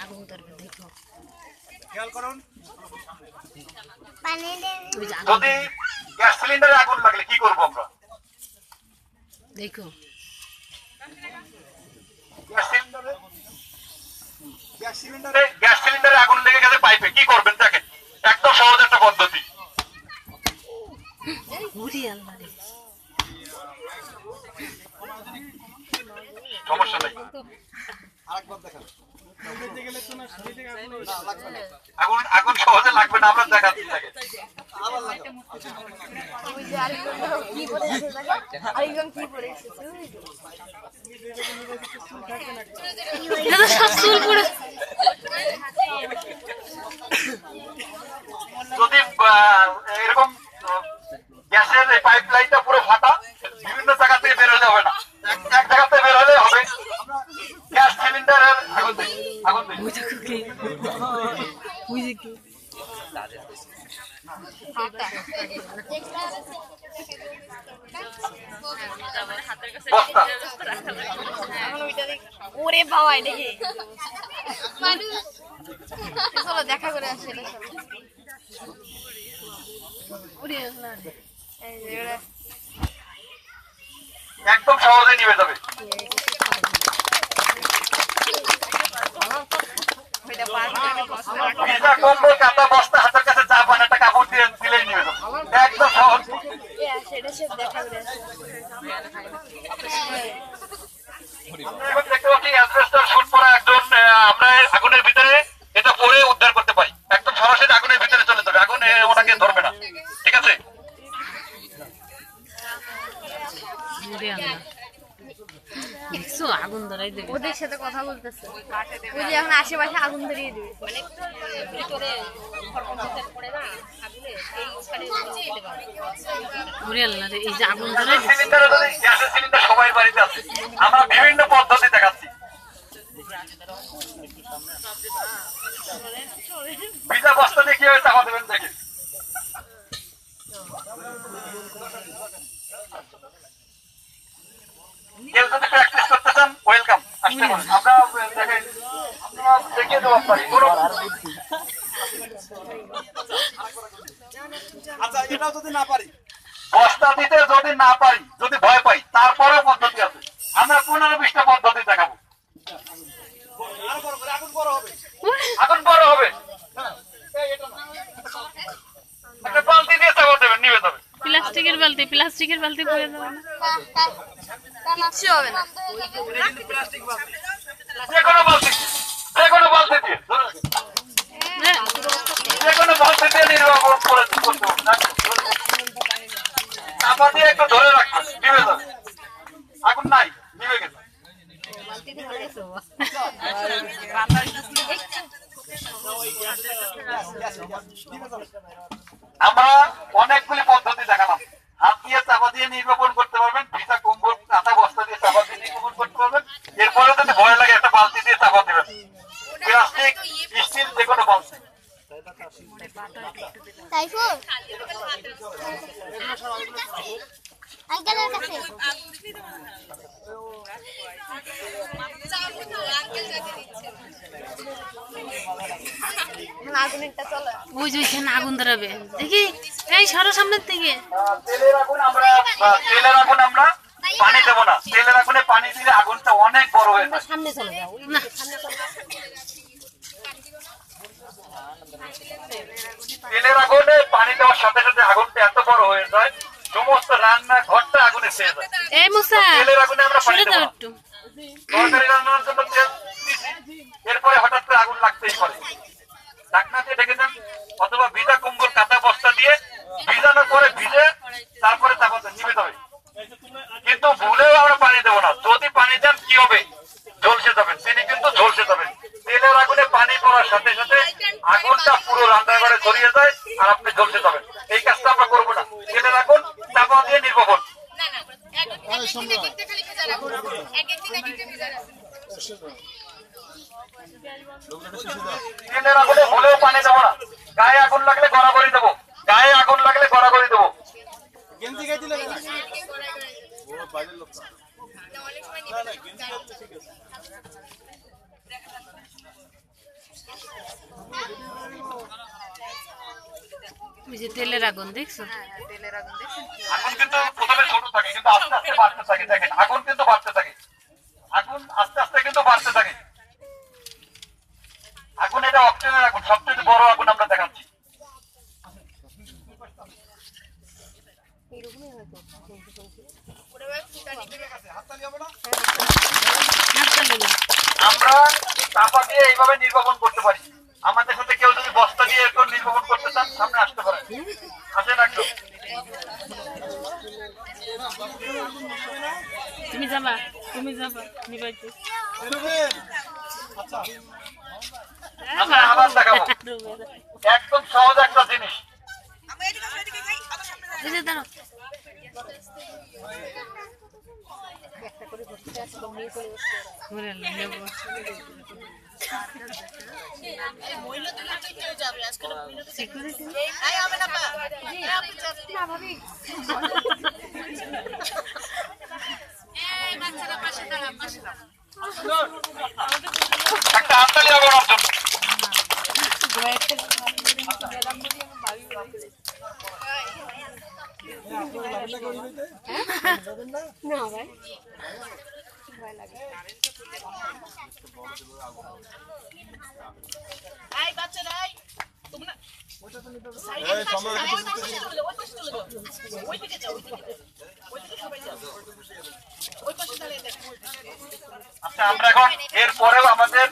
আগুন ধরবে দেখো খেয়াল করুন পানি দে যদি গ্যাস সিলিন্ডারে আগুন লাগলে কি করব আমরা দেখো গ্যাস সিলিন্ডারে আগুন লেগে গেলে পাইপে কি করবেন দেখেন একদম সহজ একটা পদ্ধতি ওরে আল্লাহ রে সমস্যা নেই আরেকবার দেখান আগুন আগুন সহজে লাগবে না আমরা দেখাচ্ছি দেখেন আবার লাগাও ওই যে আরেকজন কি পড়েছে দেখো আরেকজন কি পড়েছে দাদা সব চুল পুরো যদি এরকম গ্যাসের এই পাইপ লাইনটা পুরো ফাটা বিভিন্ন জায়গা থেকে বের হলে হবে না এক জায়গা থেকে বের হলে হবে গ্যাস সিলিন্ডারের আগুন দিই বুঝে কি বুঝে কি বস্তা ওরে বাবা দেখি চলো দেখা করে আসি ওরে আল্লাহ রে একদম সহজে নিভে যাবে ভিজা কম্বল কাঁথা বস্তা হাতের কাছে চা পান একটা কাপড় দিয়ে দিলেই নিয়ে যাবে একদম সহজ সেটা সে দেখা করে আমরা এখন দেখতে পাচ্ছি অ্যাসবেস্টস শুট পরা একজন আমরা আগুনের ভিতরে এটা পরে উদ্ধার করতে পারি একদম সরাসরি আগুনের ভিতরে চলে যাবে আগুন ওটাকে ধরবে না ঠিক আছে ওরে আল্লাহ দেখছো আগুন ধরাই দেবে ওদের সাথে কথা বলতেছে ওই যে এখন আশেপাশে আগুন ধরিয়ে দিবে ওরে আল্লাহ রে এই যে আগুন ধরাই দিছে সিলিন্ডারে যদি গ্যাসের সিলিন্ডার সবাই বাড়িতে আছে আমরা বিভিন্ন পদ্ধতি দেখাচ্ছি ভিজা বস্তা দিয়ে কিভাবে চাপা দেবেন দেখেন কেউ যদি প্র্যাকটিস করতে চান ওয়েলকাম আসতে পারেন আমরা দেখেন আমরা দেখিয়ে দেবো আপনাকে আচ্ছা এটাও যদি না পারি বস্তা দিতে যদি না পারি যদি ভয় পাই তারপরেও পদ্ধতি আছে আমরা 15-20টা পদ্ধতি দেখাবো আরো বড় করে আগুন বড় হবে আগুন বড় হবে একটা বালতি দিয়ে চাপা দেবেন নিভে যাবে প্লাস্টিকের বালতি পরে দাও না কিচ্ছু হবে না যে কোনো বালতি দিয়ে যে কোনো বালতি দিয়ে নির্বাচন করে করতে হবে চাপা দিয়ে একটু ধরে রাখবেন নিভে যাবে আগুন নাই নিভে গেছে আমরা অনেকগুলি পদ্ধতি দেখালাম হাত দিয়ে চাপা দিয়ে নির্বাপন করতে পারবেন ভিজা কম্বল কাঁথা বস্তা দিয়ে চাপা দিয়ে নির্বাপন করতে পারবেন এরপরে যদি ভয় লাগে একটা বালতি দিয়ে চাপা দেবেন প্লাস্টিক স্টিল যে কোনো বালতি সাইফুল আঙ্কেলের কাছে আগুনটা চলো ওই যে ওইখানে আগুন ধরাবে দেখি এই সরো সামনের থেকে তেলের আগুন আমরা পানি দেবো না তেলের আগুনে পানি দিলে আগুনটা অনেক বড় হয়ে যায় সামনে চলে যাও না তেলের আগুনে পানি দেওয়ার সাথে সাথে আগুনটা এত বড় হয়ে যায় সমস্ত রান্না ঘরটা আগুনে ছেয়ে যায় এই মুসা তেলের আগুনে আমরা পানি সরে দেবো দাও না। একটু তরকারি রান্নার জন্য তেল দিছি, এরপরে হঠাৎ করে আগুন লাগতেই পারে ঢাকনা দিয়ে ঢেকে দেন অথবা ভিজা কম্বল কাঁথা বস্তা দিয়ে ভিজানোর পরে ভিজে তারপরে চাপা নিভে যাবে কিন্তু ভুলেও আমরা পানি দেবো না যদি পানি দেন কি হবে ঝলসে যাবেন তিনি কিন্তু ঝলসে যাবেন তেলের আগুনে পানি পড়ার সাথে সাথে আগুনটা পুরো রান্নাঘরে ছড়িয়ে যায় আর আপনি ঝলসে যাবেন এই কাজটা আমরা করবো না তেলের আগুন চাপা দিয়ে নির্বাপন তেলের আগুনে ভুলেও পানি দেবো না গায়ে আগুন লাগলে গড়াগড়ি দেবো গায়ে আগুন লাগলে গড়াগড়ি দেবো গেঞ্জি গায়ে দিলে বাইরের লোক না। অনেক সময় না না গেঞ্জি আছে ঠিক আছে। ওই যে তেলের আগুন দেখছো? আগুন কিন্তু প্রথমে ছোট থাকে কিন্তু আস্তে আস্তে বাড়তে থাকে। দেখেন আগুন কিন্তু বাড়তে থাকে, আগুন আস্তে আস্তে কিন্তু বাড়তে থাকে। আগুন এটা অক্সিজেনের আগুন, সবচেয়ে বড় আগুন আমরা দেখাচ্ছি। হাততালি হবে না? হাততালি না। আমরা চাপা দিয়ে এইভাবে নির্বাপন করতে পারি। আমাদের সাথে কেউ যদি বস্তা দিয়ে একটু নির্বাপন করতে চান সামনে আসতে পারেন, আসেন একটু। তুমি যাবা নিবাইতে। বেরোবেন? আচ্ছা আচ্ছা আবার দেখাবো, একদম সহজ একটা জিনিস। এই যে দাঁড়াও। ঘুরে নেব। সিকিউরিটি না ভাবি একটা হাততালি হবে ওনার জন্য। না ভাই ভয় লাগে এই সম্ভব আচ্ছা আমরা এখন এরপরেও আমাদের